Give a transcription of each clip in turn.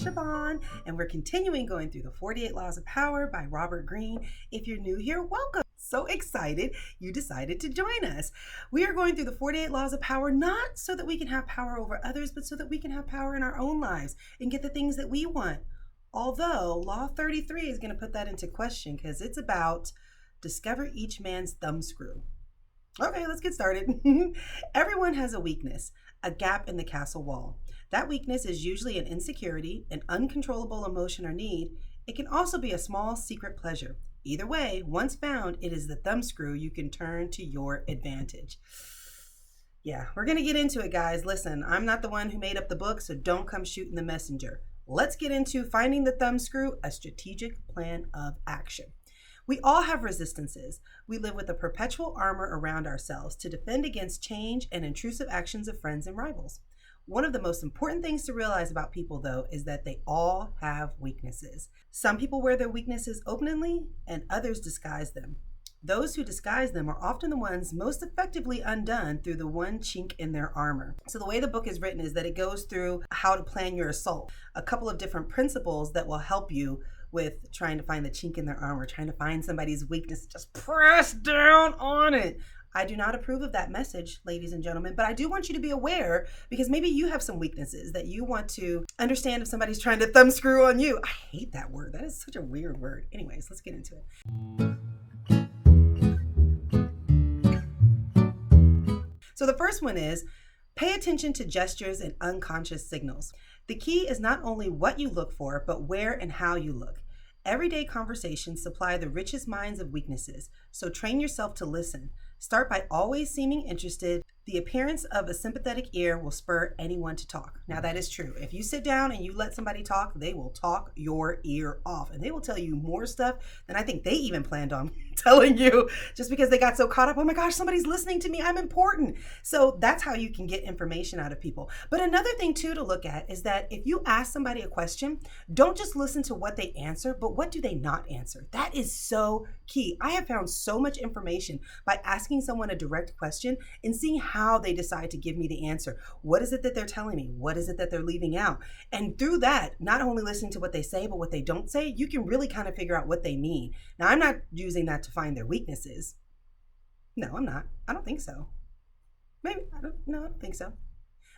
Nikisha and we're continuing going through the 48 Laws of Power by Robert Greene. If you're new here, welcome. So excited you decided to join us. We are going through the 48 Laws of Power, not so that we can have power over others, but so that we can have power in our own lives and get the things that we want. Although Law 33 is going to put that into question because it's about discover each man's thumbscrew. Okay, let's get started. Everyone has a weakness, a gap in the castle wall. That weakness is usually an insecurity, an uncontrollable emotion or need. It can also be a small secret pleasure. Either way, once found, it is the thumbscrew you can turn to your advantage. Yeah, we're going to get into it, guys. Listen, I'm not the one who made up the book, so don't come shooting the messenger. Let's get into finding the thumbscrew, a strategic plan of action. We all have resistances. We live with a perpetual armor around ourselves to defend against change and intrusive actions of friends and rivals. One of the most important things to realize about people, though, is that they all have weaknesses. Some people wear their weaknesses openly, and others disguise them. Those who disguise them are often the ones most effectively undone through the one chink in their armor. So the way the book is written is that it goes through how to plan your assault, a couple of different principles that will help you with trying to find the chink in their armor, trying to find somebody's weakness, just press down on it. I do not approve of that message, ladies and gentlemen, but I do want you to be aware because maybe you have some weaknesses that you want to understand if somebody's trying to thumbscrew on you. I hate that word. That is such a weird word. Anyways, let's get into it. So the first one is pay attention to gestures and unconscious signals. The key is not only what you look for, but where and how you look. Everyday conversations supply the richest minds of weaknesses, so train yourself to listen. Start by always seeming interested. The appearance of a sympathetic ear will spur anyone to talk. Now that is true. If you sit down and you let somebody talk, they will talk your ear off and they will tell you more stuff than I think they even planned on telling you just because they got so caught up. Oh my gosh, somebody's listening to me. I'm important. So that's how you can get information out of people. But another thing too to look at is that if you ask somebody a question, don't just listen to what they answer, but what do they not answer? That is so key. I have found so much information by asking someone a direct question and seeing how they decide to give me the answer. What is it that they're telling me? What is it that they're leaving out? And through that, not only listening to what they say, but what they don't say, you can really kind of figure out what they mean. Now, I'm not using that to find their weaknesses. No, I'm not. I don't think so. Maybe. I don't think so.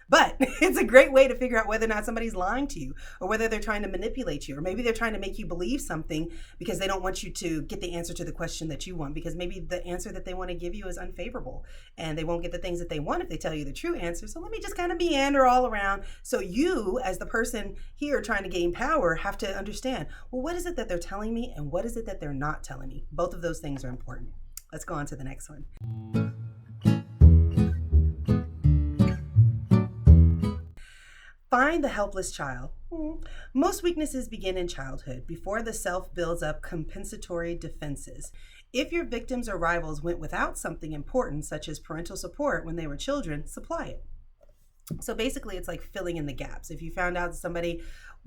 But it's a great way to figure out whether or not somebody's lying to you or whether they're trying to manipulate you or maybe they're trying to make you believe something because they don't want you to get the answer to the question that you want because maybe the answer that they want to give you is unfavorable and they won't get the things that they want if they tell you the true answer. So let me just kind of meander all around. So you, as the person here trying to gain power, have to understand, well, what is it that they're telling me and what is it that they're not telling me? Both of those things are important. Let's go on to the next one. Find the helpless child. Most weaknesses begin in childhood before the self builds up compensatory defenses. If your victims or rivals went without something important, such as parental support when they were children, supply it. So basically, it's like filling in the gaps. If you found out somebody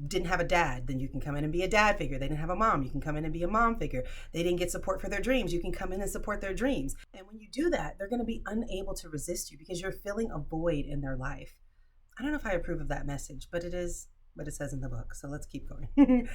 didn't have a dad, then you can come in and be a dad figure. They didn't have a mom, you can come in and be a mom figure. They didn't get support for their dreams, you can come in and support their dreams. And when you do that, they're going to be unable to resist you because you're filling a void in their life. I don't know if I approve of that message, but it is what it says in the book. So let's keep going.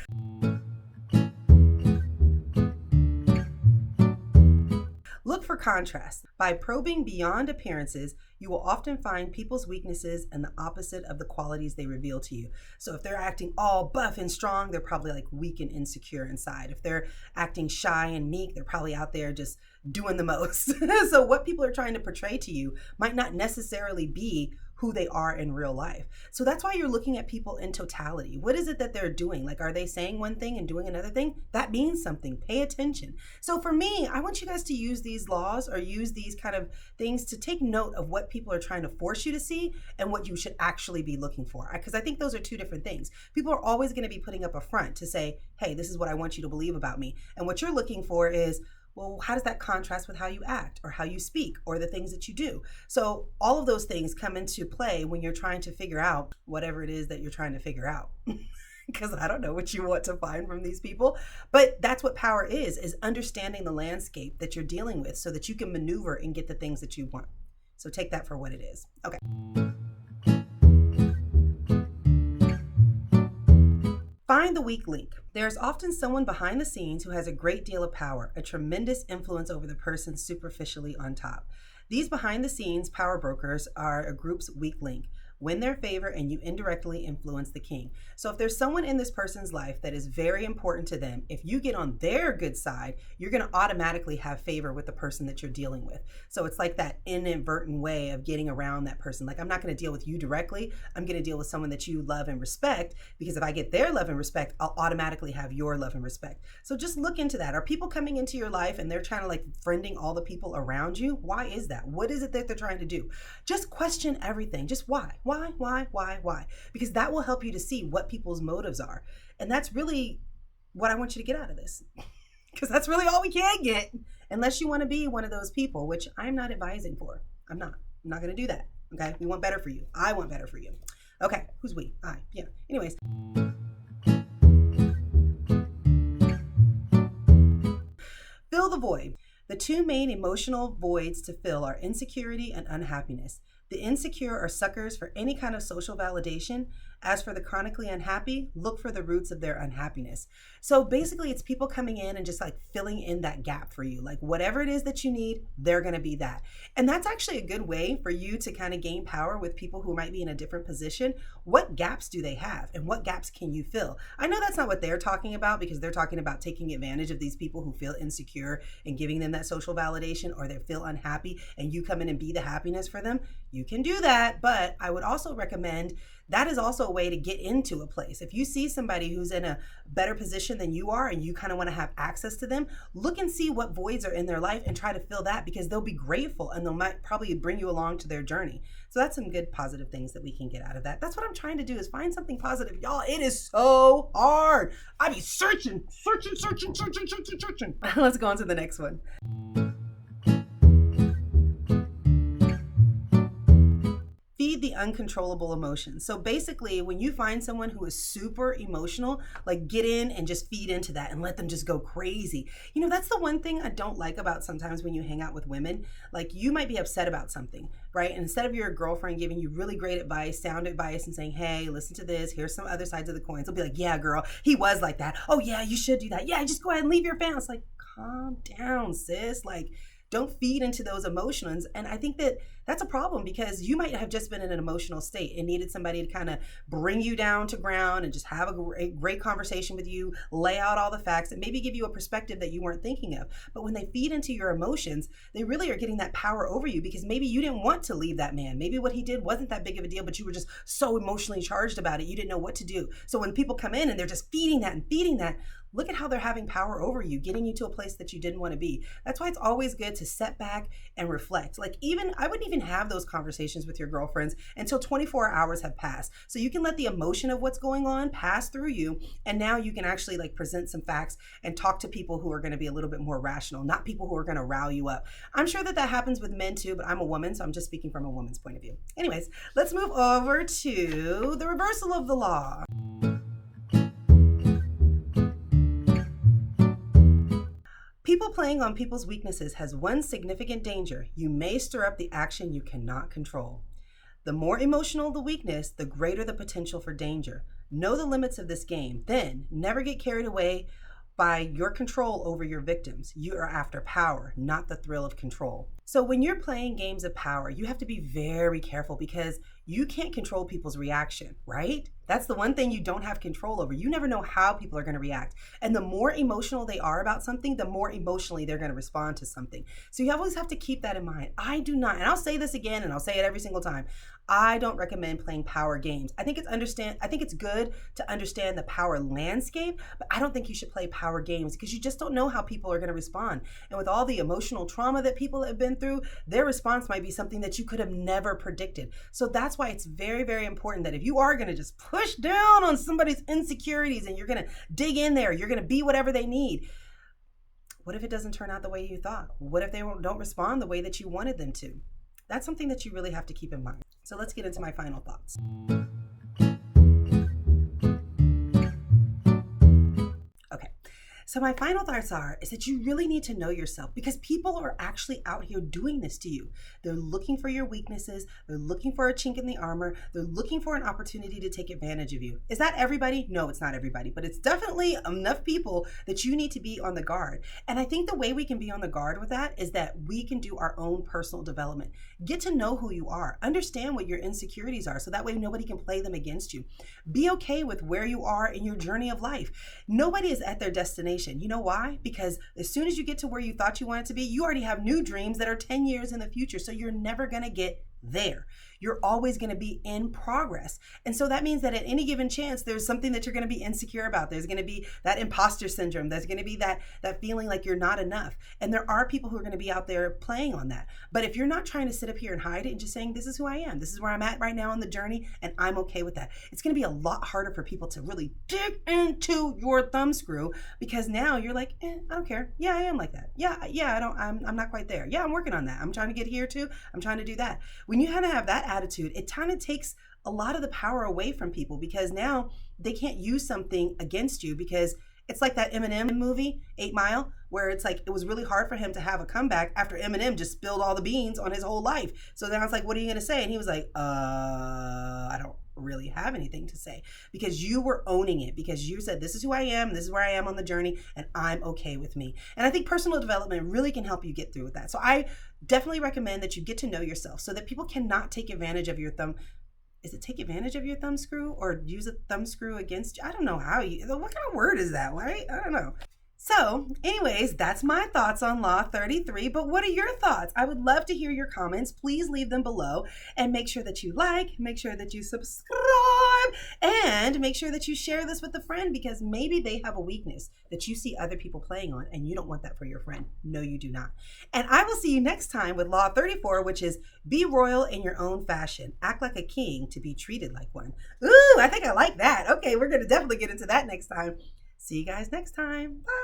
Look for contrast. By probing beyond appearances, you will often find people's weaknesses and the opposite of the qualities they reveal to you. So if they're acting all buff and strong, they're probably like weak and insecure inside. If they're acting shy and meek, they're probably out there just doing the most. So what people are trying to portray to you might not necessarily be who they are in real life. So that's why you're looking at people in totality. What is it that they're doing? Like, are they saying one thing and doing another thing? That means something. Pay attention. So for me, I want you guys to use these laws or use these kind of things to take note of what people are trying to force you to see and what you should actually be looking for. Because I think those are two different things. People are always going to be putting up a front to say, hey, this is what I want you to believe about me. And what you're looking for is, well, how does that contrast with how you act or how you speak or the things that you do? So all of those things come into play when you're trying to figure out whatever it is that you're trying to figure out. Because I don't know what you want to find from these people. But that's what power is understanding the landscape that you're dealing with so that you can maneuver and get the things that you want. So take that for what it is. Okay. Find the weak link. There's often someone behind the scenes who has a great deal of power, a tremendous influence over the person superficially on top. These behind the scenes power brokers are a group's weak link. Win their favor and you indirectly influence the king. So if there's someone in this person's life that is very important to them, if you get on their good side, you're going to automatically have favor with the person that you're dealing with. So it's like that inadvertent way of getting around that person. Like, I'm not going to deal with you directly. I'm going to deal with someone that you love and respect, because if I get their love and respect, I'll automatically have your love and respect. So just look into that. Are people coming into your life and they're trying to like friending all the people around you? Why is that? What is it that they're trying to do? Just question everything. Just why? Why? Because that will help you to see what people's motives are. And that's really what I want you to get out of this. Because that's really all we can get, unless you want to be one of those people, which I'm not advising for. I'm not going to do that. Okay. We want better for you. I want better for you. Okay. Who's we? I. Yeah. Anyways. Fill the void. The two main emotional voids to fill are insecurity and unhappiness. The insecure are suckers for any kind of social validation. As for the chronically unhappy, look for the roots of their unhappiness. So basically, it's people coming in and just like filling in that gap for you. Like whatever it is that you need, they're going to be that. And that's actually a good way for you to kind of gain power with people who might be in a different position. What gaps do they have and what gaps can you fill? I know that's not what they're talking about, because they're talking about taking advantage of these people who feel insecure and giving them that social validation, or they feel unhappy and you come in and be the happiness for them. You can do that, but I would also recommend that is also a way to get into a place. If you see somebody who's in a better position than you are and you kind of want to have access to them, look and see what voids are in their life and try to fill that, because they'll be grateful and they'll might probably bring you along to their journey. So that's some good positive things that we can get out of that. That's what I'm trying to do, is find something positive. Y'all, it is so hard. I be searching. Let's go on to the next one. Feed the uncontrollable emotions. So basically, when you find someone who is super emotional, like get in and just feed into that and let them just go crazy. You know, that's the one thing I don't like about sometimes when you hang out with women. Like, you might be upset about something, right? And instead of your girlfriend giving you really great advice, sound advice, and saying, hey, listen to this, here's some other sides of the coins, they'll be like, yeah, girl, he was like that. Oh yeah, you should do that. Yeah, just go ahead and leave your family. It's like, calm down, sis. Like, don't feed into those emotions. And I think that that's a problem, because you might have just been in an emotional state and needed somebody to kind of bring you down to ground and just have a great conversation with you, lay out all the facts, and maybe give you a perspective that you weren't thinking of. But when they feed into your emotions, they really are getting that power over you, because maybe you didn't want to leave that man. Maybe what he did wasn't that big of a deal, but you were just so emotionally charged about it, you didn't know what to do. So when people come in and they're just feeding that, look at how they're having power over you, getting you to a place that you didn't want to be. That's why it's always good to set back and reflect. Like, I wouldn't even have those conversations with your girlfriends until 24 hours have passed. So you can let the emotion of what's going on pass through you. And now you can actually like present some facts and talk to people who are going to be a little bit more rational, not people who are going to rile you up. I'm sure that happens with men too, but I'm a woman, so I'm just speaking from a woman's point of view. Anyways, let's move over to the reversal of the law. People playing on people's weaknesses has one significant danger. You may stir up the action you cannot control. The more emotional the weakness, the greater the potential for danger. Know the limits of this game. Then, never get carried away by your control over your victims. You are after power, not the thrill of control. So when you're playing games of power, you have to be very careful, because you can't control people's reaction, right? That's the one thing you don't have control over. You never know how people are going to react. And the more emotional they are about something, the more emotionally they're going to respond to something. So you always have to keep that in mind. I do not, and I'll say this again, and I'll say it every single time, I don't recommend playing power games. I think it's good to understand the power landscape, but I don't think you should play power games, because you just don't know how people are going to respond. And with all the emotional trauma that people have been through, their response might be something that you could have never predicted. So that's why it's very, very important that if you are going to just push down on somebody's insecurities and you're going to dig in there, you're going to be whatever they need. What if it doesn't turn out the way you thought? What if they don't respond the way that you wanted them to? That's something that you really have to keep in mind. So let's get into my final thoughts. Okay. So my final thoughts is that you really need to know yourself, because people are actually out here doing this to you. They're looking for your weaknesses. They're looking for a chink in the armor. They're looking for an opportunity to take advantage of you. Is that everybody? No, it's not everybody, but it's definitely enough people that you need to be on the guard. And I think the way we can be on the guard with that is that we can do our own personal development. Get to know who you are. Understand what your insecurities are, so that way nobody can play them against you. Be okay with where you are in your journey of life. Nobody is at their destination. You know why? Because as soon as you get to where you thought you wanted to be, you already have new dreams that are 10 years in the future. So you're never going to get there. You're always going to be in progress. And so that means that at any given chance, there's something that you're going to be insecure about. There's going to be that imposter syndrome. There's going to be that feeling like you're not enough. And there are people who are going to be out there playing on that. But if you're not trying to sit up here and hide it and just saying, this is who I am, this is where I'm at right now on the journey, and I'm okay with that, it's going to be a lot harder for people to really dig into your thumbscrew, because now you're like, I don't care. Yeah, I am like that. Yeah, I'm not quite there. Yeah, I'm working on that. I'm trying to get here too. I'm trying to do that. When you kind of have that attitude, it kind of takes a lot of the power away from people, because now they can't use something against you, because it's like that Eminem movie, 8 Mile, where it's like it was really hard for him to have a comeback after Eminem just spilled all the beans on his whole life. So then I was like, what are you going to say? And he was like, I don't really have anything to say, because you were owning it, because you said, this is who I am, this is where I am on the journey, and I'm okay with me. And I think personal development really can help you get through with that. So I definitely recommend that you get to know yourself, so that people cannot take advantage of your take advantage of your thumbscrew, or use a thumbscrew against you? I don't know what kind of word is that, right? I don't know. So anyways, that's my thoughts on Law 33, but what are your thoughts? I would love to hear your comments. Please leave them below, and make sure that you like, make sure that you subscribe, and make sure that you share this with a friend, because maybe they have a weakness that you see other people playing on, and you don't want that for your friend. No, you do not. And I will see you next time with Law 34, which is be royal in your own fashion. Act like a king to be treated like one. Ooh, I think I like that. Okay, we're going to definitely get into that next time. See you guys next time. Bye.